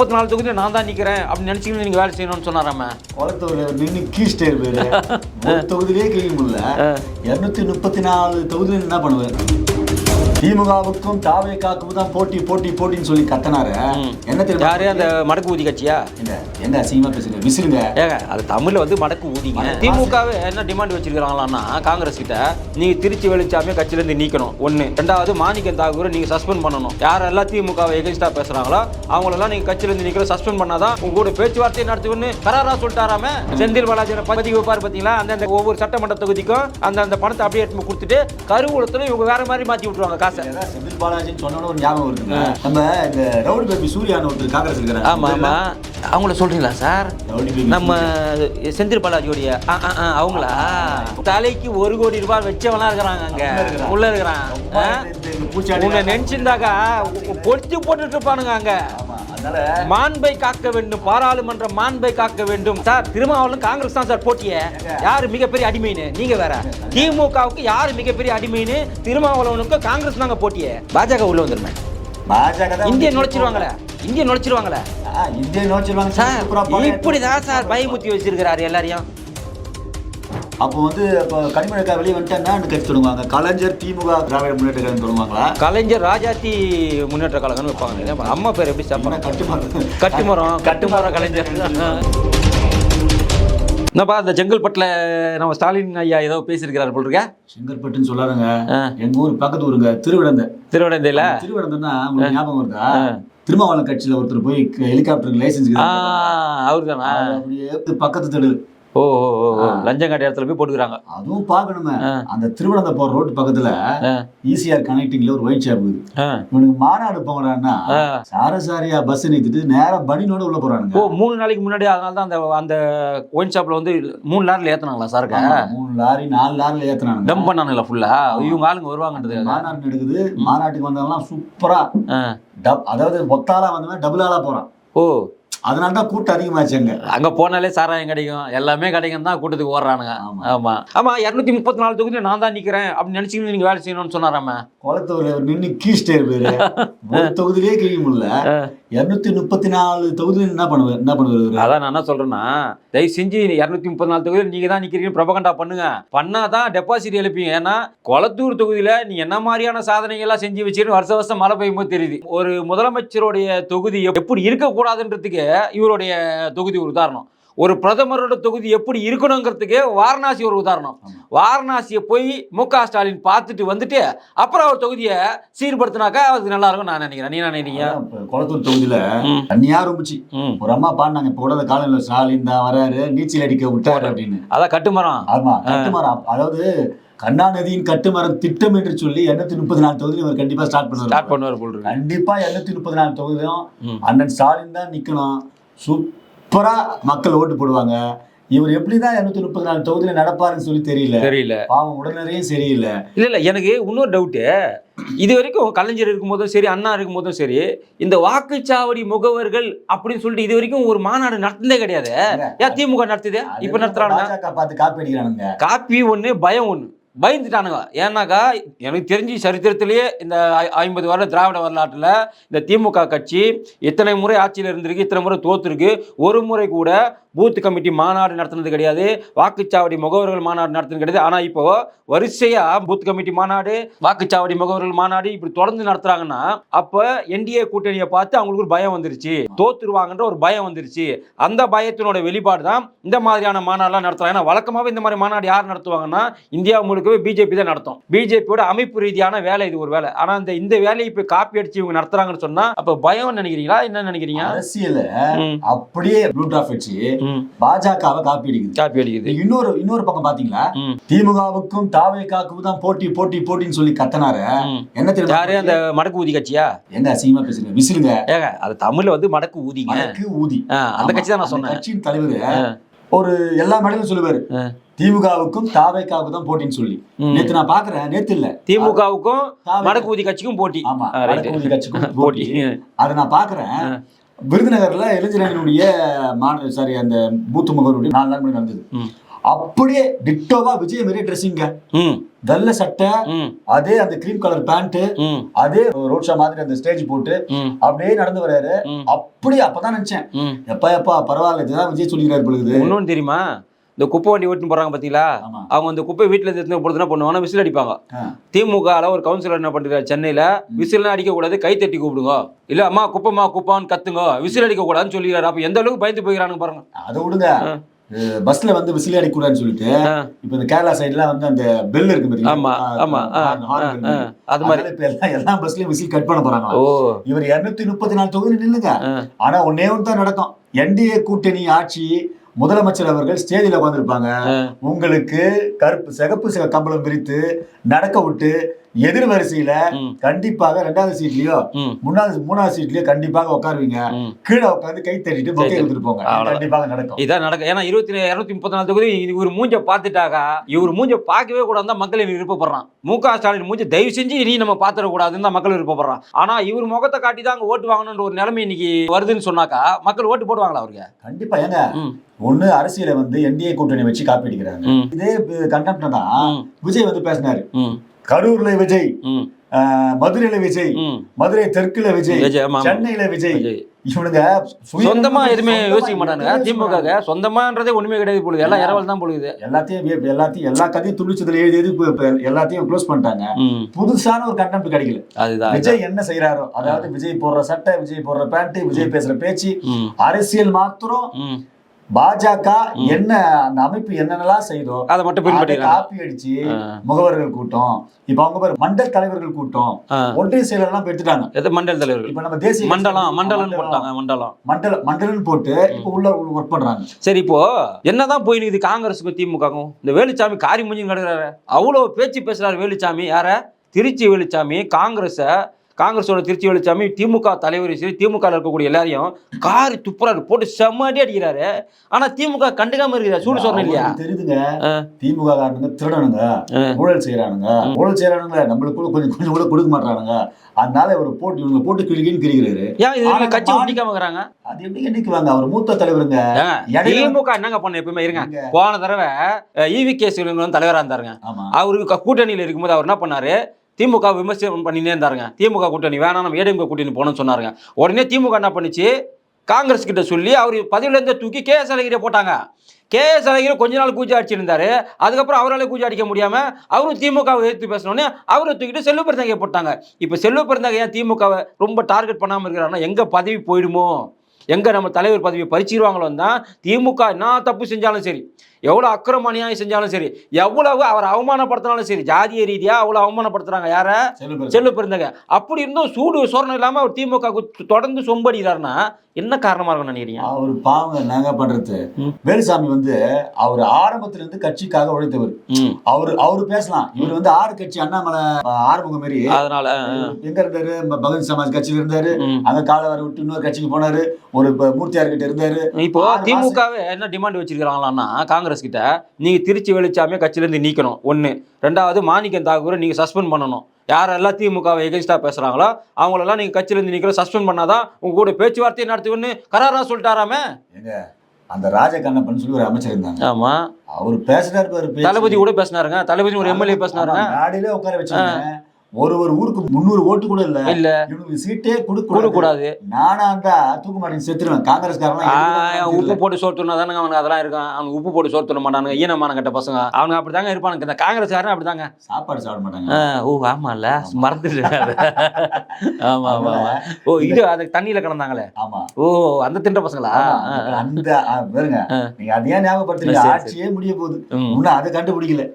34 தொகுதியில் நான் தான் நிற்கிறேன் அப்படின்னு நினச்சிக்கிட்டு நீங்கள் வேலை செய்யணும்னு சொன்னாராம. குளத்தூரில் நின்று கீஸ்டே பேர் ஒரு தொகுதியிலே கிழிக்க முடியல. 234 தொகுதியில் என்ன பண்ணுவார்? திமுகவுக்கும் தாவேகாவுக்கும் தான் போட்டி போட்டி போட்டின்னு சொல்லி கத்தனாரு. என்ன தெரியும்? யாரு? அந்த மடக்கு ஊதி கட்சியா? எங்க அசிங்கமா பேசுங்க, விசிலுங்க. ஏங்க அது தமிழ்ல வந்து மடக்கு ஊதிங்க. திமுகவே என்ன டிமாண்ட் வச்சிருக்காங்களான்னா காங்கிரஸ் கிட்ட, நீங்க திருச்சி வெளிச்சாமே கட்சியில இருந்து நீக்கணும் ஒண்ணு. ரெண்டாவது மாணிக்கம் தாகூரை நீங்க சஸ்பெண்ட் பண்ணணும். யாரெல்லாம் திமுகவை எகென்ஸ்டா பேசுறாங்களோ அவங்களெல்லாம் நீங்க கட்சியில இருந்து நீக்கணும், சஸ்பெண்ட் பண்ணாதான் உங்க கூட பேச்சுவார்த்தை நடத்துவன்னு கராரா சொல்லிட்டாராமே. செந்தில் பாலாஜி பதிவு வைப்பாரு பாத்தீங்களா? அந்த ஒவ்வொரு சட்டமன்ற தொகுதிக்கும் அந்த பணத்தை அப்படியே எடுத்து கொடுத்துட்டு கருவூலத்துல இவங்க வேற மாதிரி மாத்தி விட்டுருவாங்க. செந்தில் பாலாஜின்னு சொன்ன ஒரு ஞாபகம் இருக்குங்க. நம்ம இந்த ரவுடி பேபி சூர்யான்னு ஒருத்தர் காங்கிரஸ் இருக்கிறாங்க. ஆமா ஆமா, அவங்கள சொல்றீங்களா சார்? நம்ம செந்தில் பாலாஜியோடைய அவங்களா? தலைக்கு 1 கோடி ரூபாய் வச்சவனா இருக்கிறாங்க அங்க உள்ள இருக்கிறான். உன்னை நினைச்சிருந்தாக்கா பொடிச்சு போட்டுட்டு இருப்பானுங்க அங்க. மாண்பை காக்க வேண்டும், பாராளுமன்ற மாண்பை காக்க வேண்டும் சார். திருமாவளவன் காங்கிரஸ் தான் சார் போட்டியே. யாரு மிகப்பெரிய அடிமைன்னு? நீங்க வேற. திமுகவுக்கு யாரு மிகப்பெரிய அடிமைன்னு? திருமாவளவனுக்கு காங்கிரஸ் தாங்க போட்டியே. பாஜக உள்ள வந்துருமே. இந்திய நுழைச்சிருவாங்களே, இந்திய நுழைச்சிருவாங்களே சார். இப்படிதான் சார் பயமுத்தி வச்சிருக்கிறாரு எல்லாரையும். அப்போ வந்து இப்போ கனிமொழி வெளியே வந்துட்டா கட்சி தொடங்குவாங்க. கலைஞர் திமுக திராவிட முன்னேற்ற கழகம் தொடங்குவாங்களா? கலைஞர் ராஜாத்தி முன்னேற்ற கழகம்னு வைப்பாங்க. அம்மா பேர் எப்படி சாப்பிட? கட்டுமரம் கலைஞர். என்னப்பா அந்த செங்கல்பட்டுல நம்ம ஸ்டாலின் ஐயா ஏதோ பேசியிருக்கிறாரு போல் இருக்க. செங்கல்பட்டுன்னு சொல்லாருங்க, எங்க ஊர் பக்கத்து ஊருங்க, திருவிடந்தையில. திருவிடந்தைன்னா உங்களுக்கு ஞாபகம் வருதா? திருமாவளவன் கட்சியில ஒருத்தர் போய் ஹெலிகாப்டருக்கு லைசன்ஸ் அவரு தானா? அப்படியே பக்கத்து தெரு. ஓ லஞ்சம் காட்ட இடத்துல போய் போட்டுக்கிறாங்க. அதுவும் பாக்கணுமே. அந்த திருவனந்த போற ரோடு பக்கத்துல ஈசிஆர் கனெக்டிங்ல ஒரு ஒயிட் ஷாப் இருக்குது. இவனுக்கு மாநாடு போறான்னா சாரசாரியா பஸ் நிறுத்திட்டு நேரா பனினோட உள்ள போறானுங்க. 3 நாளைக்கு முன்னாடி. அதனால தான் அந்த ஒயிட் ஷாப்ல வந்து 3 லாரில ஏத்துனாங்களா சாருக்கு? 3 லாரி 4 லாரில ஏத்துனாங்க. டம்ப் பண்ணானுங்களா ஃபுல்லா? இவங்க ஆளுங்க வருவாங்கன்றது. மாநாடு நடக்குது. மாநாட்டுக்கு வந்தவங்கலாம் சூப்பரா, அதாவது ஒத்தாலா வந்தவன் டபுள் ஆளா போறான். ஓ, அதனால தான் கூட்டம் அதிகமாச்சுங்க. அங்க போனாலே சாராயம் கிடைக்கும், எல்லாமே கிடைக்கும் தான் கூட்டத்துக்கு ஓடுறானுங்க. ஆமா ஆமா. 234 தொகுதியில் நான் தான் நிக்கிறேன் அப்படின்னு நினைச்சிக்கிட்டு நீங்க வேலை செய்யணும்னு சொன்னாராம. குளத்தூர்ல நின்று கீஸ்டே பேரு ஒரு தொகுதியிலே கிழிக்க முடியல. 234 தொகுதியில் என்ன பண்ணுவாரு? அதான் நான் என்ன சொல்றேன்னா, தயவு செஞ்சு 234 தொகுதியில் நீங்க தான் நிக்கிறீங்க ப்ரொபகண்டா பண்ணுங்க. பண்ணாதான் டெபாசிட் எழுப்பீங்க. ஏன்னா குளத்தூர் தொகுதியில நீ என்ன மாதிரியான சாதனைகள்லாம் செஞ்சு வச்சுன்னு வருஷம் மழை பெய்யும் போது தெரியுது. ஒரு முதலமைச்சருடைய தொகுதி எப்படி இருக்கக்கூடாதுன்றதுக்கு இவருடைய தொகுதி ஒரு உதாரணம். ஒரு பிரதமரோட தொகுதி எப்படி இருக்கணுங்கிறதுக்கு வாரணாசி ஒரு உதாரணம். வாரணாசியை போய் மு.க. ஸ்டாலின் பார்த்துட்டு வந்துட்டு அப்புறம் அவர் தொகுதியை சீர்படுத்தினாக்கா அது நல்லா இருக்கும் நான் நினைக்கிறேன். நீ என்ன நினைக்கிறீங்க? குளத்தூர் தொகுதியில தண்ணியா இருந்துச்சு. ஒரு அம்மா பாடினாங்க, இப்போ கூட காலையில் ஸ்டாலின் தான் வராரு, நீச்சல் அடிக்க விட்டாரு அப்படின்னு. அதான் கட்டுமரம். ஆமா, கட்டுமரம். அதாவது கருணாநிதியின் கட்டுமரம் திட்டம் என்று சொல்லி 234 தொகுதியில் இவர் கண்டிப்பா ஸ்டார்ட் பண்ணுவார் போல். கண்டிப்பா 234 தொகுதியும் அண்ணன் ஸ்டாலின் தான் நிக்கணும். சூப்பரா மக்கள் ஓட்டு போடுவாங்க. இவர் எப்படிதான் 234 தொகுதியில நடப்பாருன்னு சொல்லி தெரியல. பாவம் உடனடியும் சரியில்லை. இல்ல எனக்கு இன்னொரு டவுட்டு. இது வரைக்கும் கலைஞர் இருக்கும் போதும் சரி, அண்ணா இருக்கும் போதும் சரி, இந்த வாக்குச்சாவடி முகவர்கள் அப்படின்னு சொல்லிட்டு இது வரைக்கும் ஒரு மாநாடு நடத்ததே கிடையாது. ஏன் திமுக நடத்துது? இப்ப நடத்துறாங்க. பார்த்து காப்பி அடிக்கிறானுங்க. காப்பி ஒண்ணு, பயம் ஒண்ணு. பயந்துட்டானுங்க. ஏன்னாக்கா எனக்கு தெரிஞ்சு சரித்திரத்திலேயே இந்த 50 வருட திராவிட வரலாற்றுல இந்த திமுக கட்சி இத்தனை முறை ஆட்சியில் இருந்திருக்கு, இத்தனை முறை தோத்துருக்கு. ஒரு முறை கூட பூத் கமிட்டி மாநாடு நடத்துனது கிடையாது, வாக்குச்சாவடி முகவர்கள் மாநாடு நடத்துனது கிடையாது. ஆனா இப்போ வரிசையா பூத் கமிட்டி மாநாடு, வாக்குச்சாவடி முகவர்கள் மாநாடு இப்படி தொடர்ந்து நடத்துறாங்கன்னா அப்ப என்டிஏ கூட்டணியை பார்த்து அவங்களுக்கு ஒரு பயம் வந்துருச்சு, தோத்துருவாங்கன்ற ஒரு பயம் வந்துருச்சு. அந்த பயத்தினோட வெளிப்பாடு தான் இந்த மாதிரியான மாநாடுலாம் நடத்துறாங்க. ஏன்னா வழக்கமாவே இந்த மாதிரி மாநாடு யார் நடத்துவாங்கன்னா இந்தியா முழுக்கவே பிஜேபி தான் நடத்தும். பிஜேபியோட அமைப்பு ரீதியான வேலை இது ஒரு வேலை. ஆனா இந்த வேலையை இப்ப காப்பி அடிச்சு இவங்க நடத்துறாங்கன்னு சொன்னா அப்ப பயம் நினைக்கிறீங்களா? என்ன நினைக்கிறீங்க? அரசியல அப்படியே பாஜகவை காப்பி அடிக்குது. இன்னொரு பக்கம் பாத்தீங்களா, திமுகவுக்கும் தாவேகாவுக்கும் தான் போட்டி போட்டி போட்டின்னு சொல்லி கத்தனாரு. என்ன தெரியும்? யாரு? அந்த மடக்கு ஊதி கட்சியா? எங்க அசிங்கமா பேசுறீங்க, விசிலுங்க. ஏங்க அது தமிழ்ல வந்து மடக்கு ஊதிங்க. மடக்கு ஊதி. அந்த கட்சி தான் நான் சொன்னேன். கட்சியின் தலைவர் ஒரு எல்லா மேடையிலும் சொல்லுவாரு, திமுகவுக்கும் தாவேகாவுக்கும் தான் போட்டின்னு சொல்லி. நேத்து நான் பாக்குறேன், நேத்து இல்ல, திமுகவுக்கும் மடக்கு ஊதி கட்சிக்கும் போட்டி. ஆமா, மடக்கு ஊதி கட்சிக்கும் போட்டி. அதை நான் பாக்குறேன். விருதுநகர்ல இளைஞரணியினுடைய அந்த பூத்து முகவருடைய 4 நாள் நடந்தது. அப்படியே டிட்டோவா விஜய் மாரியே ட்ரெஸ்ஸிங்க. வெள்ளை சட்டை, அதே அந்த கிரீம் கலர் பேண்ட், அதே ரோட் ஷோ மாதிரி அந்த ஸ்டேஜ் போட்டு அப்படியே நடந்து வர்றாரு. அப்படியே அப்பதான் நினைச்சேன், எப்பா பரவாயில்ல, இதுதான் விஜய் சொல்லிக்கிறாரு பொழுது. இன்னொன்னு தெரியுமா, இந்த குப்பை வண்டி ஓட்டுன்னு போறாங்க பாத்தீங்களா, அவங்க அந்த குப்பை வீட்டுல எடுத்து பொழுது என்ன பண்ணுவாங்கன்னா விசில் அடிப்பாங்க. திமுக ஒரு கவுன்சிலர் என்ன பண்றாரு சென்னையில, விசில் அடிக்க கூடாது, கை தட்டி கூப்பிடுங்க, இல்ல அம்மா குப்பான்னு கத்துங்க, விசில் அடிக்க கூடாதுன்னு சொல்லிடுறாரு. அப்ப எந்த அளவுக்கு பயந்து போயிடறாங்க பாருங்க. அதை விடுங்க, பஸ்ல வந்து விசில் அடிக்கூடாதுன்னு சொல்லிட்டு இப்ப இந்த கேரளா சைடுலாம் வந்து அந்த பெல் இருக்கு பாத்தீங்களா, அது மாதிரி இப்ப எல்லா பஸ்லயும் விசில் கட் பண்ண போறாங்க. இவர் 234 தொகுதி நில்லுங்க, ஆனா ஒன்னே ஒன்று தான் நடக்கும். என்டிஏ கூட்டணி ஆட்சி, முதலமைச்சர் அவர்கள் ஸ்டேஜில் உட்காந்துருப்பாங்க, உங்களுக்கு சிகப்பு கம்பளம் விரித்து நடக்க விட்டு எதிர் வரிசையில கண்டிப்பாக 2வது சீட்லயோ 3வது சீட்லயோ கண்டிப்பாக உட்காருவீங்க. கீழே உட்காந்து கை தட்டிட்டு பொக்கை எடுத்துட்டு போங்க. கண்டிப்பாக நடக்கும், இதான் நடக்கும். ஏன்னா 234 தொகுதி இவர் மூஞ்ச பாத்துட்டாக்கா, இவர் மூஞ்ச பார்க்கவே கூடாது மக்கள் விருப்பப்படுறான். மு.க. ஸ்டாலின் மூஞ்ச தயவு செஞ்சு இனி நம்ம பாத்துட கூடாதுன்னு தான் மக்கள் விருப்பப்படுறான். ஆனா இவர் முகத்தை காட்டி தான் அங்க ஓட்டு வாங்கணும்ன்ற ஒரு நிலைமை இன்னைக்கு வருதுன்னு சொன்னாக்கா மக்கள் ஓட்டு போடுவாங்களா அவருக்கு? கண்டிப்பா. ஏங்க, ஒண்ணு அரசியல வந்து என்டிஏ கூட்டணி வச்சு காப்பி அடிக்கிறாங்க. இதே கண்டெம்ட் தான் விஜய் வந்து பேசினாரு. கரூர்ல விஜய், மதுரையில விஜய், மதுரை தெற்குல விஜய், சென்னையில விஜய். இவனுங்க சொந்தமா எதுவுமே யோசிக்க மாட்டாங்க. திமுக சொந்தமான்றதே ஒண்ணுமே கிடையாது பொழுது, எல்லாம் இரவல் தான் பொழுது. எல்லா கதையும் துணிச்சதுல எழுதி எல்லாத்தையும் க்ளோஸ் பண்ணிட்டாங்க. புதுசான ஒரு கண்டெம்ட் கிடைக்கல. அதுதான் விஜய் என்ன செய்யறாரோ, அதாவது விஜய் போடுற சட்டை, விஜய் போடுற பேண்ட், விஜய் பேசுற பேச்சு, அரசியல் மாத்திரம் பாஜக என்ன அந்த அமைப்பு என்னென்னலாம் செய்தோ அதை மட்டும் காப்பி அடிச்சு முகவர்கள் கூட்டம், இப்ப அவங்க பேர் மண்டல் தலைவர்கள் கூட்டம், ஒன்றிய செயலெல்லாம் எடுத்துட்டாங்க. மண்டல் தலைவர்கள் இப்ப நம்ம தேசிய மண்டலம் போட்டு இப்ப உள்ள ஒர்க் பண்றாங்க. சரி, இப்போ என்னதான் போயினுக்குது காங்கிரஸுக்கும் திமுகவும்? இந்த வேலுச்சாமி காரி மூஞ்சி கிடக்குறாரு, அவ்வளவு பேச்சு பேசுறாரு வேலுச்சாமி. யார? திருச்சி வேலுச்சாமி. காங்கிரஸோட திருச்சி வேலுச்சாமி திமுக தலைவர் சரி, திமுக இருக்கக்கூடிய எல்லாரையும் காரி துப்புறாரு, போட்டு செம்மடி அடிக்கிறாரு. ஆனா திமுக கண்டுக்காம இருக்கிறார். சூடு சொல்றேன் இல்லையா? தெரியுதுங்க, திமுக காரனுங்க திருடனுங்க, ஊழல் செய்யறானுங்க, நம்மளுக்கு கொஞ்சம் கூட கொடுக்க மாட்டானுங்க. அதனால இவரை போட்டு இவங்க போட்டு கிழிக்கின்னு கிழிக்கிறாரு. ஏன் கட்சி ஒட்டிக்காம இருக்கிறாங்க? அது எப்படி கண்டிக்குவாங்க? அவர் மூத்த தலைவருங்க. திமுக என்னங்க பண்ண எப்பவுமே இருங்க. போன தடவை EVK சிவலிங்கம் தலைவரா இருந்தாருங்க. அவருக்கு கூட்டணியில இருக்கும்போது அவர் என்ன பண்ணாரு, திமுக விமர்சனம் பண்ணினே இருந்தாருங்க. திமுக கூட்டணி வேணாம், நம்ம ஏடிஎம்கே கூட்டணி போனோம்னு சொன்னாருங்க. உடனே திமுக என்ன பண்ணிச்சு, காங்கிரஸ் கிட்ட சொல்லி அவர் பதவியிலேருந்து தூக்கி KS அழகிரியை போட்டாங்க. KS அழகிரி கொஞ்ச நாள் கூஜா அடிச்சிருந்தாரு. அதுக்கப்புறம் அவரால் கூஜா அடிக்க முடியாம அவரும் திமுகவை எதிர்த்து பேசணுன்னே அவரை தூக்கிட்டு செல்வ பெருந்தகையை போட்டாங்க. இப்போ செல்வ பெருந்தகை ஏன் திமுகவை ரொம்ப டார்கெட் பண்ணாமல் இருக்கிறாங்கன்னா, எங்க பதவி போயிடுமோ, எங்க நம்ம தலைவர் பதவியை பறிச்சிருவாங்களோ தான். திமுக என்ன தப்பு செஞ்சாலும் சரி, எவ்வளோ அக்கிரம அநியாயம் செஞ்சாலும் சரி, எவ்வளவு அவர் அவமானப்படுத்தினாலும் சரி, ஜாதிய ரீதியா அவ்வளோ அவமானப்படுத்துறாங்க. யார? செல்வ பெருந்தகை. அப்படி இருந்தும் சூடு சொரணம் இல்லாம அவர் திமுக தொடர்ந்து சொம்படிக்கிறாருன்னா என்ன காரணமா இருக்கும்னு நினைக்கிறீங்க? அவர் பாவங்க நாங்க பண்றது. வேலுசாமி வந்து அவர் ஆரம்பத்துல இருந்து கட்சிக்காக உழைத்தவர். அவரு பேசலாம், இவர் வந்து ஆறு கட்சி அண்ணாமலை ஆறுமுகம் மாரி. அதனால எங்க இருந்தாரு, பகுஜன் சமாஜ் கட்சியில இருந்தாரு, அங்க காலவரை விட்டு இன்னொரு கட்சிக்கு போனாரு, ஒரு மூர்த்தியார் கிட்ட இருந்தாரு. இப்போ திமுகவே என்ன டிமாண்ட் வச்சிருக்காங்களான்னா காங்கிரஸ் கிட்ட, நீங்க திருச்சி வேலுச்சாமியை கட்சியில இருந்து நீக்கணும் ஒண்ணு, ரெண்டாவது மாணிக்கம் தாக்கூரை நீங்க சஸ்பெண்ட் பண்ணணும். யாரெல்லாம் திமுகவை எகென்ஸ்டா பேசுறாங்களோ அவங்களெல்லாம் நீங்க கட்சியிலிருந்து நீங்க சஸ்பெண்ட் பண்ணாதான் உங்க கூட பேச்சுவார்த்தையை நடத்துவன்னு கராரா சொல்லிட்டாராமே. அந்த ராஜகண்ணப்பன் சொல்லி ஒரு அமைச்சர் இருந்தாங்க. ஆமா, அவர் பேசுறாரு, தளபதி கூட பேசினாருங்க. தளபதி ஒரு MLA பேசினாருங்க. நாடிலே உட்கார வச்சாங்க. ஒரு ஊருக்கு 300 ஓட்டு கூட இல்ல, இவனுக்கு சீட்டே கொடுக்க கூடாது. நானா இருந்தா தூக்க மாட்டேன், செத்துருவேன். காங்கிரஸ்காரன் உப்பு போட்டு சோர்த்துனா தானுங்க அவனுக்கு அதெல்லாம் இருக்கான். அவனுக்கு உப்பு போட்டு சோர்த்துட மாட்டானுங்க, ஈனமான கட்ட பசங்க அவனுக்கு அப்படிதாங்க இருப்பானுங்க. இந்த காங்கிரஸ்காரன் அப்படிதாங்க, சாப்பாடு சாப்பிட மாட்டாங்க. ஓ ஆமா இல்ல, மறந்துட்டு. ஆமா ஆமா. ஓ இது அது தண்ணியில கிடந்தாங்களே. ஆமா. ஓ அந்த தின்ற பசங்களா? அந்த பாருங்க, நீங்க அதையே ஞாபகப்படுத்துறீங்க. ஆட்சியே முடிய போகுது, இன்னும் அதை கண்டுபிடிக்கல.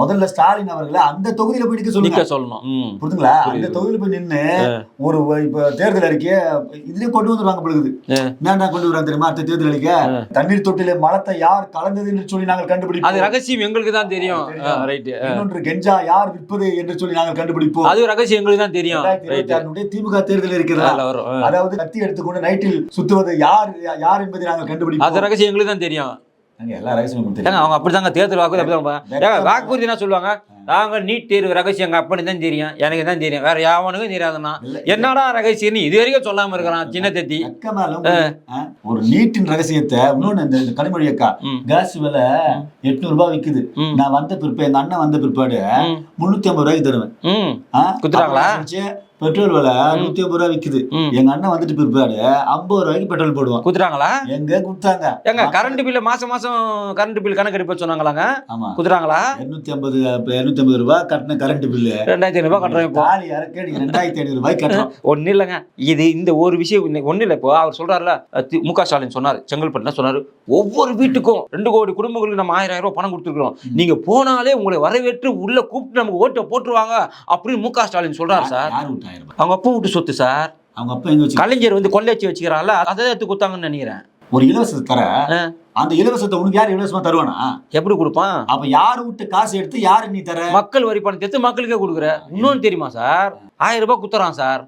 முதல்ல ஸ்டாலின் அவர்களை அந்த தொகுதியில போய் சொல்லணும். புரியுதுங்களா? அந்த தொகுதியில் போய் நின்று ஒரு இப்ப தேர்தல் அறிக்கையை இதுலயே கொண்டு வந்துருவாங்க பொழுது. என்ன கொண்டு வராங்க தெரியுமா? அடுத்த தேர்தல் அறிக்கை, தண்ணீர் தொட்டில மலத்தை யார் கலந்தது என்று சொல்லி நாங்கள் கண்டுபிடிப்போம். அது ரகசியம் எங்களுக்கு தான் தெரியும். இன்னொன்று கெஞ்சா யார் விற்பது என்று சொல்லி நாங்கள் கண்டுபிடிப்போம். அது ரகசியம் எங்களுக்கு தான் தெரியும். திமுக தேர்தல் இருக்கிறதா, அதாவது கத்தி எடுத்துக்கொண்டு நைட்டில் சுத்துவது யார் என்பதை நாங்கள் கண்டுபிடிப்போம். அது ரகசியம் எங்களுக்கு தான் தெரியும். எல்லா ரகசியமும் ஏங்க அவங்க அப்படிதாங்க தேர்தல் வாக்குறுதி அப்படிதான் வாக்குறுதி என்ன சொல்லுவாங்க, நாங்க நீட் தேர்வு ரகசியம் எங்க அப்பனு தான் தெரியும், எனக்கு தான் தெரியும், வேற யாவனுக்கும் தெரியாதுன்னா என்னடா ரகசியம் இது வரைக்கும் சொல்லாம இருக்கிறான் சின்ன தத்தி. ஒரு நீட்டின் ரகசியத்தை இன்னொன்னு இந்த கனிமொழி அக்கா கேஸ் விலை 800 ரூபாய் விக்குது, நான் வந்த பிற்பாடு எங்க அண்ணன் வந்த பிற்பாடு 350 ரூபாய்க்கு தருவேன் குத்துறாங்களா, பெட்ரோல் விலை 150 ரூபாய் விக்குது, எங்க அண்ணன் வந்துட்டு பிற்பாடு 50 ரூபாய்க்கு பெட்ரோல் போடுவோம். குத்துறாங்களா? எங்க குடுத்தாங்க? எங்க கரண்ட் பில் மாசம் கரண்ட் பில் கணக்கு எடுப்ப சொன்னாங்களாங்க. ஆமா குத்துறாங்களா? 250 ரூபாய் கட்டின கரண்ட் பில்லு 2500 ரூபாய் கட்டுறோம் இப்போ. 2500 ரூபாய் கட்டுறோம். ஒன்னும் இல்லைங்க, இது இந்த ஒரு விஷயம் ஒன்னும் இல்லை. இப்போ அவர் சொல்றாருல, மு.க. ஸ்டாலின் சொன்னாரு, செங்கல்பட்டுல சொன்னாரு, ஒவ்வொரு வீட்டுக்கும் 2 கோடி குடும்பங்களுக்கு நம்ம 1000 ரூபாய் பணம் கொடுத்துருக்கோம், நீங்க போனாலே உங்களை வரவேற்று உள்ள கூப்பிட்டு நமக்கு ஓட்டை போட்டுருவாங்க அப்படின்னு மு.க. ஸ்டாலின் சொல்றாரு சார். அவங்க அப்பா வீட்டு சொத்து சார், அவங்க அப்பா எங்க வச்சு கலைஞர் வந்து கொள்ளையடிச்சு வச்சுக்கிறாங்கல்ல, அதை எடுத்து கொடுத்தாங்கன்னு நினைக்கிறேன். ஒரு இலவசத்தை தர, அந்த இலவசத்தை உனக்கு யார் இலவசமா தருவானா? எப்படி கொடுப்பான்? அப்ப யாரு விட்டு காசு எடுத்து யாரு நீ தர? மக்கள் வரி பணத்தை எடுத்து மக்களுக்கே கொடுக்குற. இன்னொன்னு தெரியுமா சார், 1000 ரூபாய் குத்துறான் சார்,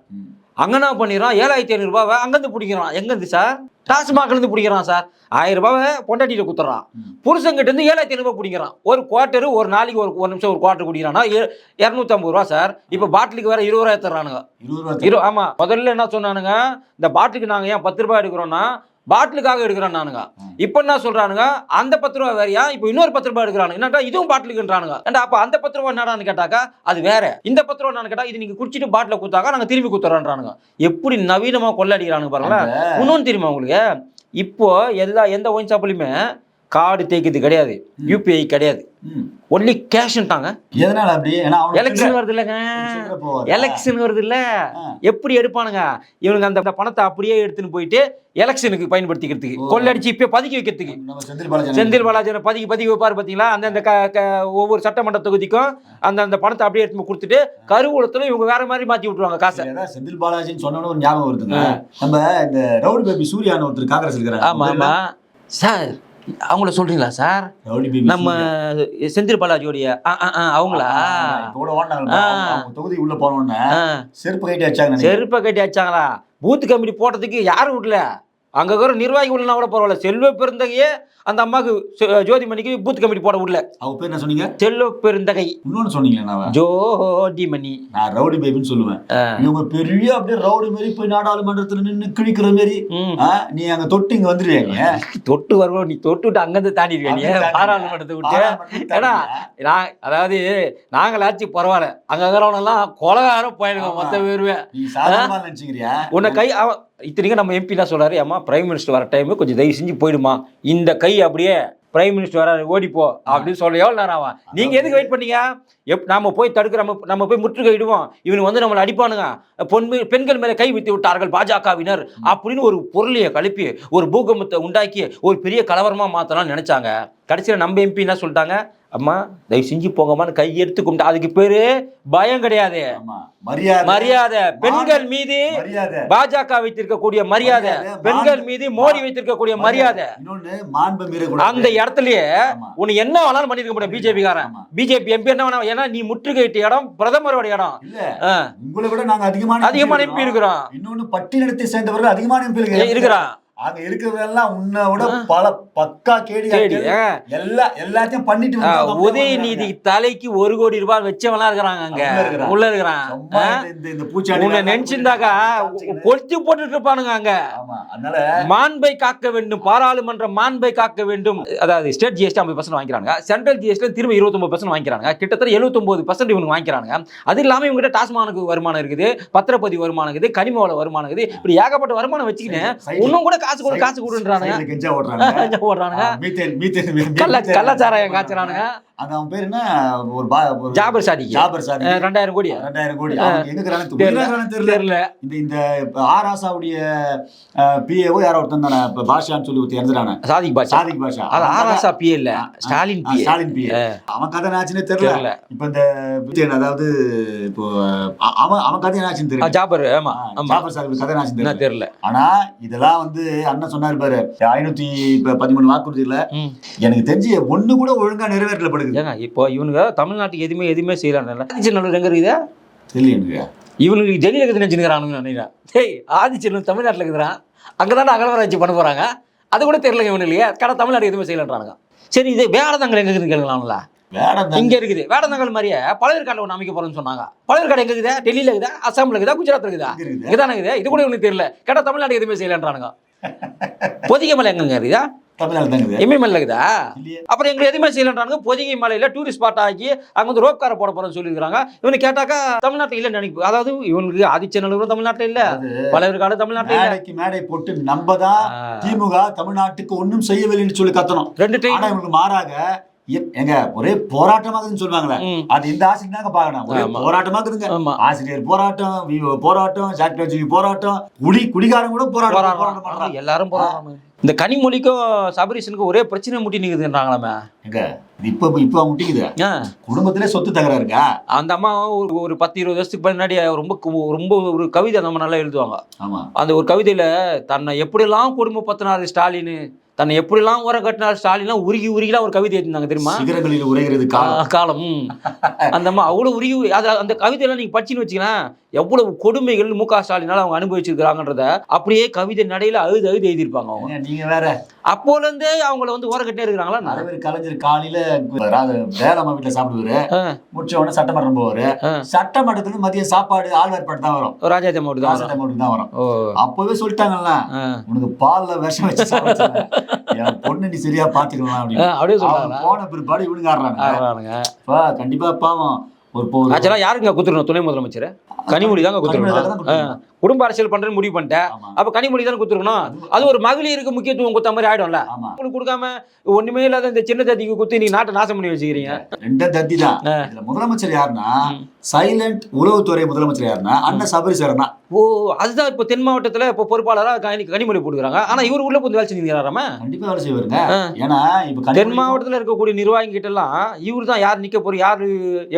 அங்கனா பண்ணிடுறான் 7500 ரூபாய் அங்கிருந்து பிடிக்கிறான். எங்கிருந்து சார்? டாஸ்மாக்ல இருந்து பிடிக்கிறான் சார். 1000 ரூபாய் பொண்டாட்டியில குத்துறான், புருஷங்கிட்ட இருந்து 7500 ரூபாய் பிடிக்கிறான். ஒரு குவார்டரு ஒரு நாளைக்கு ஒரு நிமிஷம் ஒரு குவார்டர் குடிக்கிறான்னா 250 ரூபா சார். இப்ப பாட்டிலுக்கு வேற 20 ரூபாய் தர்றானுங்க. ஆமா, முதல்ல என்ன சொன்னானுங்க, இந்த பாட்டிலுக்கு நாங்க ஏன் 10 ரூபாய் எடுக்கிறோம்னா பாட்டிலுக்காக எடுக்கிறான் நானுங்க. இப்ப என்ன சொல்றானுங்க, அந்த 10 ரூபாய் வேறையா, இப்ப இன்னொரு 10 ரூபாய் எடுக்கிறானுங்க. என்னடா இதுவும் பாட்டிலுக்குன்றானுங்க. அப்ப அந்த 10 ரூபாய் என்னடான்னு கேட்டாக்கா அது வேற, இந்த 10 ரூபாய் நான் கேட்டா இது நீங்க குடிச்சிட்டு பாட்டில குத்தாக்கா நாங்க திரும்பி குத்துறோன்றானுங்க. எப்படி நவீனமா கொள்ளடிக்கிறானுங்க பாருங்களேன். இன்னொன்னு தெரியுமா உங்களுக்கு, இப்போ எந்த ஒயின் ஷாப்லயுமே கார்டு தேய்க்கிறது கிடையாது, யூபிஐ கிடையாது, ஒன்லி கேஷ்ட்டாங்க. எதனால அப்படி? எலெக்ஷன் வருது இல்லைங்க, எலெக்ஷன் வருது இல்ல, எப்படி எடுப்பானுங்க இவனுங்க அந்த பணத்தை அப்படியே எடுத்துன்னு போயிட்டு எலெக்ஷனுக்கு பயன்படுத்திக்கிறதுக்கு, கொள்ளடிச்சு இப்ப பதுக்கி வைக்கிறதுக்கு. செந்தில் பாலாஜி பதுக்கி வைப்பாரு பாத்தீங்களா, அந்த ஒவ்வொரு சட்டமன்ற தொகுதிக்கும் அந்த பணத்தை அப்படியே எடுத்து கொடுத்துட்டு கருவூலத்துல இவங்க வேற மாதிரி மாத்தி விட்டுருவாங்க காசை. செந்தில் பாலாஜின்னு சொன்ன ஒரு ஞாபகம் வருதுங்க, நம்ம இந்த ரவுடி பேபி சூர்யான்னு ஒருத்தர் காங்கிரஸ் இருக்கிறாங்க. ஆமா ஆமா சார், அவங்கள சொல்றீங்களா சார்? நம்ம செந்தில் பாலாஜியோடைய அவங்களா தொகுதி உள்ள போனோன்னு செருப்பை கட்டி அடிச்சாங்களா? பூத் கமிட்டி போட்டதுக்கு யாரும் விடல, அங்க இருக்கிற நிர்வாகி உள்ளனா கூட பரவாயில்ல, செல்வ பெருந்தகையே அந்த அம்மாக்கு ஜோதிமணிக்கு பூத் கமிட்டி போட விடல. அவங்க பேர் என்ன சொன்னீங்க? செல்வ பெருந்தகை. இன்னொன்னு சொன்னீங்களா? ஜோதிமணி. நான் ரவுடி பேபின்னு சொல்லுவேன். இவங்க பெரிய அப்படியே ரவுடி மாதிரி போய் நாடாளுமன்றத்துல நின்று கிழிக்கிற மாதிரி, நீ அங்க தொட்டு இங்க வந்துருவீங்க. தொட்டு வருவோம், நீ தொட்டுட்டு அங்கிருந்து தாண்டிடுவீங்க பாராளுமன்றத்தை விட்டு. ஏன்னா அதாவது நாங்களாச்சு பரவாயில்ல, அங்க இருக்கிறவனெல்லாம் கொலகாரம் போயிடுங்க மொத்த பேருவே. உன்னை கை இத்தனைக்கும் நம்ம எம்பி தான் சொல்றாரு, ஏமா பிரைம் மினிஸ்டர் வர டைம் கொஞ்சம் தயவு செஞ்சு போயிடுமா, இந்த கை அப்படியே பிரைம் மினிஸ்டர் வர ஓடிப்போ அப்படின்னு சொல்ல எவ்வளோ நேரம் ஆகும்? நீங்க எதுக்கு வெயிட் பண்ணீங்க? நாம போய் தடுக்கிற, நம்ம போய் முற்றுகையிடுவோம், இவனுக்கு வந்து நம்மளை அடிப்பானுங்க, பெண்கள் மேலே கை வைத்து விட்டார்கள் பாஜகவினர் அப்படின்னு ஒரு பொருளையை கலப்பி ஒரு பூகம்பத்தை உண்டாக்கி ஒரு பெரிய கலவரமா மாத்தலாம்னு நினைச்சாங்க. கடைசியில் நம்ம எம்பி என்ன சொல்லிட்டாங்க, அம்மா தயவு செஞ்சு போங்கம்மான்னு கை எடுத்து கும்பிட்டு, அதுக்கு பேரு பயம் கிடையாது, மரியாதை. பெண்கள் மீது பாஜக வைத்திருக்கக்கூடிய மரியாதை, பெண்கள் மீது மோடி வைத்திருக்கக்கூடிய மரியாதை, அந்த இடத்துலயே உன்னை என்ன வேணாலும் பண்ணிருக்க முடியும் பிஜேபி காரன், பிஜேபி எம்பி என்ன வேணா. ஏன்னா நீ முற்றுகையிட்ட இடம் பிரதமரோட இடம். உங்களை விட நாங்க அதிகமான எம்பி இருக்கிறோம். இன்னொன்னு பட்டியலத்தை சேர்ந்தவர்கள் அதிகமான எம்பி இருக்கிறான். அங்க இருக்கிறதெல்லாம் உன்னோட பல பக்கா கேடி எல்லாத்தையும் பண்ணிட்டு உதயநிதி தலைக்கு 1 கோடி ரூபாய் வச்சவெல்லாம் இருக்கிறாங்க அங்க உள்ள இருக்கிறான். உன்னை நினைச்சிருந்தாக்கா கொளுத்தி போட்டுட்டு இருப்பானுங்க அங்க. மாண்பை காக்க வேண்டும், பாராளுமன்ற மாண்பை காக்க வேண்டும். அதாவது ஸ்டேட் ஜிஎஸ்டி 50% வாங்கிக்கிறாங்க, சென்ட்ரல் ஜிஎஸ்டி திரும்ப 29% வாங்கிக்கிறாங்க, கிட்டத்தட்ட 79% இவங்க வாங்கிக்கிறாங்க. அது இல்லாம இவங்க டாஸ்மானுக்கு வருமானம் இருக்குது, பத்திரப்பதிவு வருமானம் இருக்குது, கனிம வள வருமானம் இருக்குது, இப்படி ஏகப்பட்ட வருமானம் வச்சுக்கிட்டு இன்னும் கூட காசு கொடுன்றானுங்க, கள்ளச்சாராயம் காய்ச்சறானுங்க. அவன் பேர் என்ன? ஒரு ஜாபர் சாதி 2000 கோடி தெரியல. இந்த ஆராசாவுடைய பிஏஓ யாரோ ஒருத்தன் பாஷான்னு சொல்லி ஒருத்தர் இறந்துறாங்க, சாதிக் பாஷா. அது ஆராசா பிஏ இல்ல, ஸ்டாலின் பிஏ. அவன் கதை என்னாச்சுன்னு தெரியல. இப்ப இந்த அதாவது இப்போ அவன் கதை என்னாச்சுன்னு தெரியல, ஜாபர் சாதி கதை என்னாச்சுன்னு தெரியல. ஆனா இதெல்லாம் வந்து அண்ணன் சொன்னாரு பாரு, 513 வாக்குறுதியில எனக்கு தெரிஞ்சு ஒண்ணு கூட ஒழுங்கா நிறைவேற்றப்படுது. இப்போ இவனுங்க தமிழ்நாட்டுக்கு எதுவுமே செய்யலாம். ஆதிச்சநல்லூர் எங்க இருக்குதா தெரியல, இவனுக்கு ஜெயில நினைச்சுக்கிறானுங்க. ஆதிச்சநல்லூர் தமிழ்நாட்டில் இருக்குறான், அங்கதானே அகழ்வாராய்ச்சி பண்ண போறாங்க. அது கூட தெரியலங்க இவனு இல்லையா. தமிழ்நாடு எதுவுமே செய்யலன்றானுங்க. சரி, இது வேடந்தாங்கல் எங்க இருக்குன்னு கேளுங்களாம்ல. இங்க இருக்குது வேடந்தாங்கல் மாதிரியே பழவேற்காடுல ஒன்று அமைக்க போறோம்னு சொன்னாங்க. பழவேற்காடு எங்க இருக்குதா? டெல்லியில இருக்குதா? அசாம்ல இருக்குதா? குஜராத்ல இருக்குதா? இங்கதானே இருக்குது. இது கூட இவனுக்கு தெரியல. தமிழ்நாடு எதுவுமே செய்யலன்றானுங்க. பொதிகை மலை எங்க இருக்குதா? இமயமலை இருக்குதா? அப்புறம் எங்களுக்கு எதுவுமே செய்யலன்றாங்க. பொதிகை மலையில டூரிஸ்ட் ஸ்பாட் ஆகி அங்க வந்து ரோப் காரை போட போறோம்னு சொல்லியிருக்காங்க. இவனு கேட்டாக்கா தமிழ்நாட்டில் இல்லைன்னு நினைப்பு. அதாவது இவனுக்கு ஆதிச்சநல்லூர் தமிழ்நாட்டில் இல்ல, பழவேற்காடு தமிழ்நாட்டில் இல்ல. மேடை போட்டு நம்ம தான் திமுக தமிழ்நாட்டுக்கு ஒன்றும் செய்யவில்லைன்னு சொல்லி கத்தணும். 2 டைம் இவனுக்கு மாறாக எங்க ஒரே போராட்டமாகுதுன்னு சொல்லுவாங்களே, அது இந்த ஆசிரியர் தாங்க பாக்கணும். ஒரே போராட்டமாக்குதுங்க. ஆசிரியர் போராட்டம், போராட்டம், சாட்சி போராட்டம், குடிகாரங்க கூட போராட்டம், எல்லாரும் போராட்டம். இந்த கனிமொழிக்கும் சபரீஷனுக்கும் ஒரே பிரச்சனை முட்டி நிக்குதுன்றாங்களாமே. எங்க இப்ப முட்டிக்குது. குடும்பத்திலே சொத்து தகராறுங்க. அந்த அம்மா ஒரு 10-20 வருஷத்துக்கு முன்னாடி ரொம்ப ஒரு கவிதை நம்ம நல்லா எழுதுவாங்க. அந்த ஒரு கவிதையில தன்னை எப்படியெல்லாம் கொடுமைப்படுத்தினாரு ஸ்டாலின், தன்னை எப்படிலாம் உரம் கட்டினார் ஸ்டாலின்லாம் உருகிலாம் ஒரு கவிதை எழுதினாங்க தெரியுமா? சிகரங்களில் உரைகிறது காலம். அந்த அம்மா அவ்வளோ உருகி அந்த கவிதையெல்லாம் நீங்க படிச்சுன்னு வச்சுக்கலாம், எவ்வளவு கொடுமைகள் மு.க. ஸ்டாலினால அவங்க அனுபவிச்சிருக்கிறாங்கன்றத அப்படியே கவிதை நடையில அழுது எழுதியிருப்பாங்க அவங்க. நீங்க வேற அப்போல இருந்தே அவங்கள வந்து உரம் கட்டே இருக்கிறாங்களா? நிறைய கலைஞர் காலையில வேலம்மா வீட்டுல சாப்பிடுவாரு, முடிச்ச உடனே சட்டமன்றம் போவாரு. சட்டமன்றத்துல மதிய சாப்பாடு ஆழ்வார்பாடு தான் வரும், ராஜாஜி மாவட்டம் தான் வரும். அப்பவே சொல்லிட்டாங்கல்ல, உனக்கு பால்ல விஷம் வச்சு என் பொண்ணு நீ சரியா பாத்துக்கலாம் அப்படின்னு போன பிற்பாடு இவனுங்க ஆடுறாங்க. கண்டிப்பா பாவம். யாருங்க குத்துறணும்? துணை முதலமைச்சர் கனிமொழி தாங்க குத்துறணும். குடும்ப அரசியல் பண்றேன்னு முடிவு பண்ணிட்டேன். அப்ப கனிமொழி தானே குத்துருக்கணும். அது ஒரு மகளிருக்கு முக்கியத்துவம் கொடுத்த மாதிரி ஆயிடும்ல. உங்களுக்கு கொடுக்காம ஒண்ணுமே இல்லாத இந்த சின்ன தத்திக்கு குத்து நீ நாட்டை நாசம் பண்ணி வச்சுக்கிறீங்க. 2 தத்தி தான். முதலமைச்சர் யாருன்னா சைலண்ட் உளவுத்துறை முதலமைச்சர் யாருன்னா அண்ணன் சபரீஷன். ஓ, அதுதான் இப்ப தென் மாவட்டத்துல இப்ப பொறுப்பாளராக கனிமொழி போட்டுக்கிறாங்க. ஆனா இவரு உள்ள கொஞ்சம் வேலை செஞ்சுக்கிறாராம. கண்டிப்பா வேலை செய்வாருங்க. ஏன்னா இப்ப தென் மாவட்டத்துல இருக்கக்கூடிய நிர்வாகி கிட்ட எல்லாம் இவரு தான் யார் நிக்க போறோம், யாரு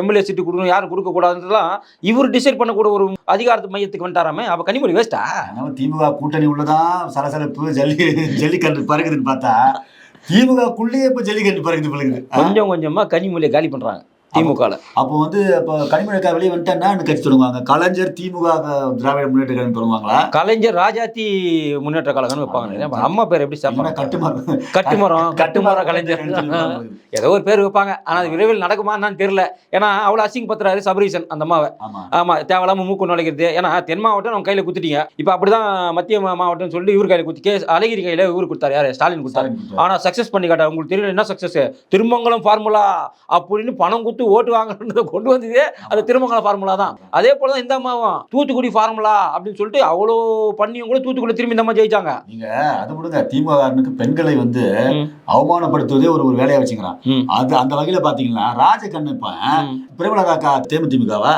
எம்எல்ஏ சீட்டு கொடுக்கணும், யாரு கொடுக்க கூடாதுன்றதுலாம் இவரு டிசைட் பண்ணக்கூட ஒரு அதிகாரத்து மையத்துக்கு வந்துட்டாராமே. அப்ப கனிமொழி வேஸ்டா? திமுக கூட்டணி உள்ளதான் சலசலப்பு ஜல்லிக்கட்டு பறகுதுன்னு பார்த்தா திமுகக்குள்ளேயே இப்ப ஜல்லிக்கட்டு பறகுது. கொஞ்சம் கொஞ்சமா கனிமொழியை காலி பண்றாங்க திமுக. அப்போ வந்து இப்போ கனிமொழி வெளியே வந்துட்டா கட்சி தொடங்குவாங்க. கலைஞர் திமுக திராவிட முன்னேற்ற கழகம் தொடங்குவாங்களா? கலைஞர் ராஜாத்தி முன்னேற்ற கழகம்னு வைப்பாங்க. அம்மா பேர் எப்படி கட்டுமரம் கலைஞர் ஏதோ ஒரு பேர் வைப்பாங்க. ஆனா அது விரைவில் நடக்குமான்னு தெரியல. ஏன்னா அவ்வளவு அசிங்கப்படுத்துறாரு சபரீஷன் அந்த அம்மாவை. ஆமா, தேவையில்லாம மூக்கு நுழைக்கிறது. ஏன்னா தென் மாவட்டம் நம்ம கையில குத்துட்டீங்க, இப்ப அப்படிதான் மத்திய மாவட்டம் சொல்லிட்டு இவர் கையில குத்தி அழகிரி கையில இவர் கொடுத்தாரு. யாரு? ஸ்டாலின் கொடுத்தாரு. ஆனா சக்சஸ் பண்ணி காட்டாரு. உங்களுக்கு தெரியல என்ன சக்சஸ்? திருமங்கலம் ஃபார்முலா அப்படின்னு பணம் ஓட்டு வாங்குறத கொண்டு வந்ததே அது திருமங்கலம் ஃபார்முலா தான். அதே போலதான் இந்த அம்மாவும் தூத்துக்குடி ஃபார்முலா அப்படின்னு சொல்லிட்டு அவ்வளோ பண்ணியும் கூட தூத்துக்குடி திரும்பி இந்த அம்மா ஜெயிச்சாங்க. நீங்க அது விடுங்க, திமுக பெண்களை வந்து அவமானப்படுத்துவதே ஒரு வேலையா வச்சுக்கிறான். அது அந்த வகையில பாத்தீங்கன்னா ராஜகண்ணப்பன் பிரபலகாக்கா தேமுதிமுகவா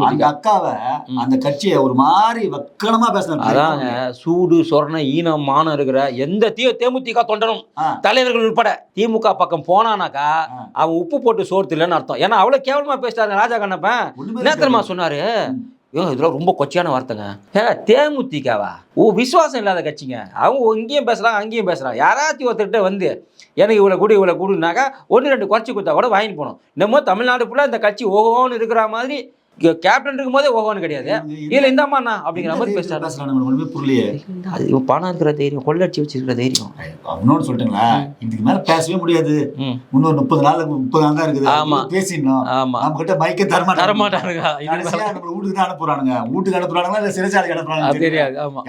அந்த அக்காவை அந்த கட்சியை ஒரு மாதிரி வக்கணமா பேசினாங்க. சூடு சொரண ஈனம் மானம் இருக்கிற எந்த தேமுதிக தொண்டனும் தலைவர்கள் உட்பட திமுக பக்கம் போனானாக்கா அவன் உப்பு போட்டு சோர்த்து இல்லைன்னு அர்த்தம். ஏன்னா அவ்வளவு கேவலமா பேசிட்டாரு ராஜா கண்ணப்பன். நேத்திரமா சொன்னாரு, இதெல்லாம் ரொம்ப கொச்சையான வார்த்தைங்க. தேமுதிகவா விசுவாசம் இல்லாத கட்சிங்க. அவங்க இங்கேயும் பேசுறாங்க அங்கேயும் பேசுறாங்க. யாராச்சும் ஒருத்தர்கிட்ட வந்து எனக்கு இவ்வளோ கூடுனாக்கா 1-2 குறைச்சி கொடுத்தா கூட வாங்கிட்டு போனோம். இன்னமும் தமிழ்நாடு ஃபுல்லாக இந்த கட்சி ஓகோன்னு இருக்கிற மாதிரி கேப்டன் இருக்கும் போதே ஓகோன்னு கிடையாது. இல்ல இந்த அம்மா அப்படிங்கிற மாதிரி பேசுறாங்க. பணம் இருக்கிற தைரியம், கொள்ளடிச்சு வச்சிருக்கிற தைரியம் இன்னொன்னு சொல்லிட்டுங்களா, இதுக்கு மேல பேசவே முடியாது. இன்னொரு 30 நாள் தான் இருக்குது. ஆமா, பேசிடணும். ஆமா, நம்ம கிட்ட மைக்கே தரமாட்டானுங்க. வீட்டுக்கு தான் அனுப்புறானுங்க. வீட்டுக்கு அனுப்புறானுங்களா இல்ல சிறைச்சாலைக்கு அனுப்புறாங்க தெரியாது. ஆமா,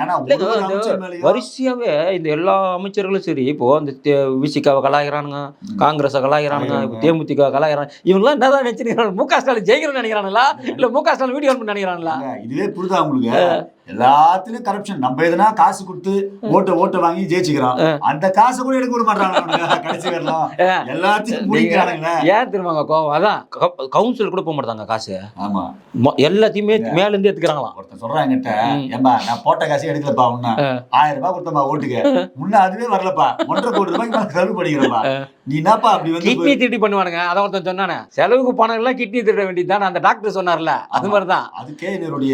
வரிசையாவே இந்த எல்லா அமைச்சர்களும் சரி, இப்போ இந்த விசிகாவை கலாய்கிறானுங்க, காங்கிரஸை கலாய்கிறானுங்க, தேமுதிக கலாய்கிறாங்க. இவங்கெல்லாம் என்னதான் நினைச்சிருக்காங்க? மு.க. ஸ்டாலின் ஜெயிக்கிறேன்னு நினைக்கிறாங்களா இல்ல மு.க. ஸ்டாலின் வீடியோ நினைக்கிறாங்களா? இதுவே புரிதா உங்களுக்கு? எல்லாத்துலயும் கரப்ஷன். நம்ம எதுனா காசு கொடுத்து ஓட்ட வாங்கி ஜெயிச்சுக்கிறோம். அந்த காசு கூட எடுக்க விட மாட்டாங்க. கடைசி வரலாம் எல்லாத்தையும் முடிக்கிறானுங்க. ஏன் திரும்பாங்க கோவம்? அதான் கவுன்சில் கூட போக மாட்டாங்க காசு. ஆமா, எல்லாத்தையுமே மேல இருந்து எடுத்துக்கிறாங்களாம். ஒருத்தர் சொல்றாங்க என்கிட்ட, ஏம்பா நான் போட்ட காசு எடுக்கலப்பா, ஒண்ணு 1000 ரூபாய் கொடுத்தப்பா ஓட்டுக்கு, முன்ன அதுவே வரலப்பா, 1.5 கோடி ரூபாய்க்கு செலவு பண்ணிக்கிறப்பா, நீ என்னப்பா அப்படி வந்து கிட்னி திருடி பண்ணுவானுங்க. அதான் ஒருத்தன் சொன்னானே, செலவுக்கு பணம் எல்லாம் கிட்னி திருட வேண்டியதுதான் அந்த டாக்டர் சொன்னார்ல, அது மாதிரிதான். அதுக்கே என்னுடைய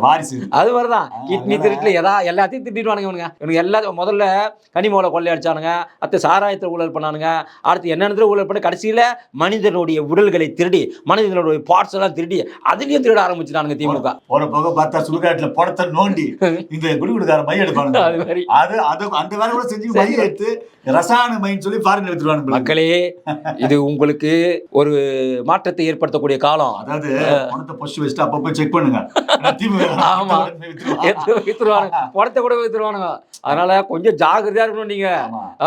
வாரிசு அது மாதிரிதான் கிட்னி திருட்டுல எல்லாத்தையும் திட்டிடுவானுங்க இவனுங்க எல்லாத்தையும். முதல்ல கனிமூல கொள்ளையடிச்சானுங்க, அடுத்து சாராயத்தை ஊழல் பண்ணானுங்க, அடுத்து என்னென்ன ஊழல் பண்ணி கடைசியில மனிதனுடைய உடல்களை திருடி மனிதனுடைய பார்ட்ஸ் எல்லாம் திருடி அதுலயும் திருட ஆரம்பிச்சுட்டானுங்க திமுக. ஒரு பக்கம் பார்த்தா சுடுகாட்டுல படத்தை நோண்டி இந்த குடிகுடுக்கார மை எடுப்பாங்க, அது மாதிரி அந்த வேலை கூட செஞ்சு மை எடுத்து ரசாயன மைன்னு சொல்லி ஃபாரின் எடுத்துருவாங்க. மக்களே, இது உங்களுக்கு ஒரு மாற்றத்தை ஏற்படுத்தக்கூடிய காலம். அதாவது பணத்தை பொசி வச்சுட்டு அப்பப்போ செக் பண்ணுங்க. ஆமா, வித்துருவானுங்க, பணத்தை கூட வித்துருவானுங்க. அதனால கொஞ்சம் ஜாகிரதையா இருக்கணும் நீங்க.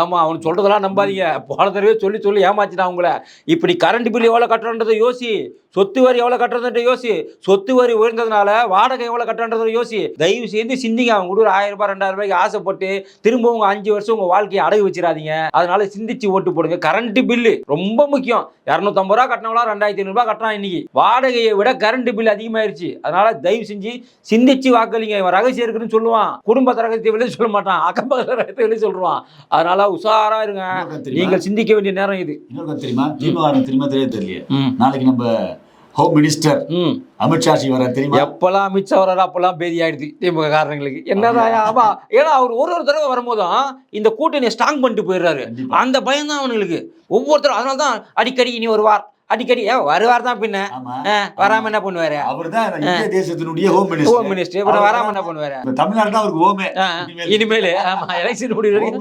ஆமா, அவனு சொல்றதெல்லாம் நம்பாதீங்க. போன தடவை சொல்லி சொல்லி ஏமாச்சிட்டான் உங்களை. இப்படி கரண்ட் பில் எவ்வளவு கட்டுறன்றதை யோசி, சொத்து வரி எவ்வளவு கட்டுறதுன்ற யோசி, சொத்து வரி உயர்ந்ததுனால வாடகை எவ்வளவு கட்டுறன்றதை யோசி. தயவு செய்து சிந்திங்க. அவங்க கூட 1000 ரூபாய் 2000 ரூபாய்க்கு ஆசைப்பட்டு திரும்ப உங்க 5 வருஷம் உங்க வாழ்க்கையை அடகு வச்சிடாதீங்க. அதனால சிந்திச்சு ஓட்டு போடுங்க. கரண்ட் பில்லு ரொம்ப முக்கியம். 250 ரூபா கட்டினவங்களா 2500 ரூபாய் கட்டுறான் இன்னைக்கு. வாடகையை விட கரண்ட் பில் அதிகமாயிருச்சு. அதனால தயவு செஞ்சு சிந்திச்சு வாக்களிங்க. இவன் ரகசியம் இருக்குன்னு சொல்லுவான், குடும்பத்தை ரகசியத்தை வெளியே சொல்ல மாட்டான், அக்கம்பக்கத்தை ரகசியத்தை வெளியே சொல்றான். அதனால உஷாரா இருங்க. நீங்கள் சிந்திக்க வேண்டிய நேரம் இது. இன்னொரு தெரியுமா, திமுக தெரியல. நாளைக்கு நம்ம ஹோம் மினிஸ்டர் அமித்ஷா வர தெரியுமா? எப்பெல்லாம் அமித்ஷா வர்றாரு அப்பெல்லாம் பேதி ஆயிடுது திமுக காரணங்களுக்கு. என்னதான் ஆமா, ஏன்னா அவர் ஒரு தடவை வரும்போதும் இந்த கூட்டணியை ஸ்ட்ராங் பண்ணிட்டு போயிடுறாரு. அந்த பயம் தான் அவனுங்களுக்கு ஒவ்வொருத்தரும். அதனால தான் அடிக்கடி இனி வருவார், அடிக்கடி வருவார் தான். பின்ன வராம என்ன பண்ணுவாரு? அவர்தான் இந்திய தேசத்தினுடைய ஹோம் மினிஸ்டர். வராம என்ன பண்ணுவாரு? தமிழ்நாடு தான் அவருக்கு ஹோமே இனிமேல். ஆமா, எலெக்ஷன் முடிவு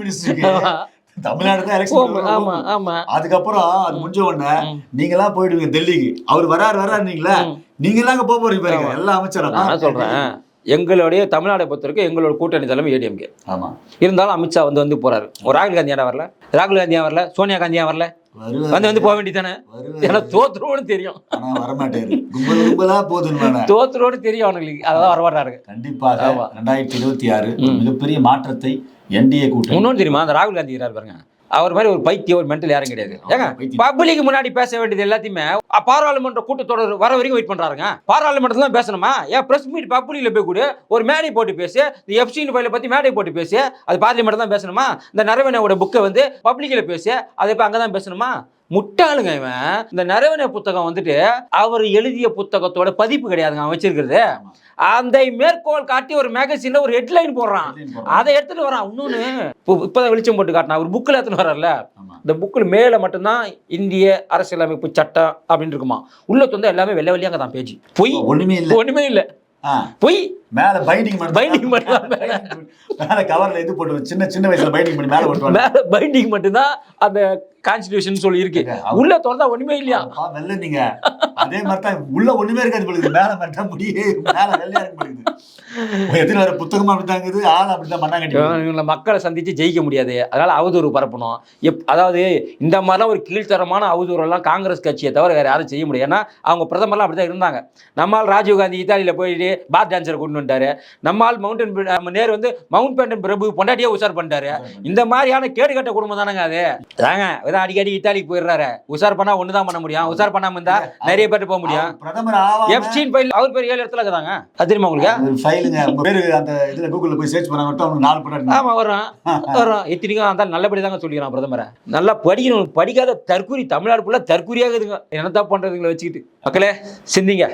தமிழ்நாடு தான் எலெக்ஷன். அதுக்கப்புறம் அது முடிஞ்ச உடனே நீங்களா போயிடுவீங்க டெல்லிக்கு. அவர் வராரு நீங்களா, நீங்களா அங்க போறீங்க பாருங்க எல்லா அமைச்சரும். நான் சொல்றேன், எங்களுடைய தமிழ்நாடை பொறுத்தவரைக்கும் எங்களோட கூட்டணி தலைமை ஏடிஎம்கே. ஆமா, இருந்தாலும் அமித்ஷா வந்து போறாரு. ஒரு ராகுல் காந்தி ஏன் வரல? ராகுல் காந்தியா வரல? சோனியா காந்தியா வரல? வந்து போக வேண்டியதானே. ஏன்னா தோத்துருவோன்னு தெரியும். வரமாட்டாரு, கும்பலா போதுன்னு தோத்துருவோன்னு தெரியும் அவங்களுக்கு. அதான் வரமாட்டாரு. கண்டிப்பாக 2026 மிகப்பெரிய மாற்றத்தை என்டிஏ கூட்டணி. இன்னொன்னு தெரியுமா, அந்த ராகுல் காந்தி பாருங்க, அவர் மாதிரி ஒரு பைத்தியம் ஒரு மென்டல் யாரும் கிடையாது. ஏங்க பப்ளிக் முன்னாடி பேச வேண்டியது எல்லாத்தையுமே பாராளுமன்ற கூட்டத்தொடர் வர வரைக்கும் வெயிட் பண்றாருங்க. பாராளுமன்றத்துல தான் பேசணுமா? ஏன் பிரஸ் மீட் பப்ளிக்ல போய் கூட ஒரு மேடை போட்டு பேசு, இந்த எஃப்சின் ஃபைலை பத்தி மேடை போட்டு பேசு, அது பார்லிமெண்ட் தான் பேசணுமா? இந்த நரவணையோட புக்கை வந்து பப்ளிக்ல பேசு, அதை போய் அங்கதான் பேசணுமா? முட்டாளுங்க இவன். இந்த நரவணை புத்தகம் வந்துட்டு அவர் எழுதிய புத்தகத்தோட பதிப்பு கிடையாதுங்க அவன் வச்சிருக்கிறது. அந்த மேற்கோள் காட்டி ஒரு மேகசின்ல ஒரு ஹெட்லைன் போடுறான், அதை எடுத்துட்டு வரான். இன்னொன்னு இப்பதான் வெளிச்சம் போட்டு காட்டினா ஒரு புக்கில் எடுத்துட்டு வர்றல, இந்த புக்கில் மேல மட்டும்தான் இந்திய அரசியலமைப்பு சட்டம் அப்படின்னு இருக்குமா, உள்ள வந்து எல்லாமே வெள்ளை வெள்ளையாங்க தான் பேஜ். பொய், ஒண்ணுமே இல்லை, பொய். மேல பைண்டிங் மட்டும் மேல கவர்ல இது போட்டு சின்ன வயசுல பைண்டிங் பண்ணி மேல போட்டு மேல பைண்டிங் மட்டும் தான் அந்த கான்ஸ்டிடியூஷன் சொல்லி இருக்கு. உள்ள திறந்தா ஒண்ணுமே இல்லையா? வெள்ள நீங்க அதே மாதிரி தான் உள்ள ஒண்ணுமே இருக்காது பொழுது, மேல மட்டும் முடியே மேல வெள்ளையா இருக்கு பொழுது. எத்தனை வர புத்தகமா அப்படித்தாங்குது, ஆள் அப்படிதான் பண்ணாங்க. மக்களை சந்திச்சு ஜெயிக்க முடியாது, அதனால அவதூறு பரப்பணும். அதாவது இந்த மாதிரிலாம் ஒரு கீழ்த்தரமான அவதூறு எல்லாம் காங்கிரஸ் கட்சியை தவிர வேற யாரும் செய்ய முடியாது. ஏன்னா அவங்க பிரதமர்லாம் அப்படிதான் இருந்தாங்க. நம்மால் ராஜீவ்காந்தி இத்தாலியில போயிட்டு பார் டான்ஸரை கொண்டு வந்துட்டாரு. நம்மால் நேரு வந்து மவுண்ட் பேட்டன் பிரபு பொண்டாட்டியே உஷார் பண்ணிட்டாரு. இந்த மாதிரியான கேடு கட்ட குடும்பம் தானங்க அது. தாங்க அடிக்கடி இத்தாலிக்கு போயிடுறாரு. உஷார் பண்ணா ஒண்ணுதான் பண்ண முடியும், உஷார் பண்ணாம இருந்தா நிறைய பேர் போக முடியும். எப்ஸ்டீன் ஃபைல் அவர் பேர் 7 இடத்துல இருக்குதாங்க. அது தெரியுமா உங்களுக்கு? ஃபைலுங்க பேரு அந்த இதுல கூகுள்ல போய் சர்ச் பண்ணா மட்டும் அவங்களுக்கு 4 படம். ஆமா, வரும். எத்தனைக்கும் அந்த நல்லபடி தாங்க சொல்லிக்கிறான் பிரதமரை. நல்லா படிக்கணும். படிக்காத தற்கூரி தமிழ்நாடு ஃபுல்லா தற்கூரியாக இருக்குதுங்க. என்னதான் பண்றதுங்களை வச்சுக்கிட்டு. மக்களே சிந்திங்க.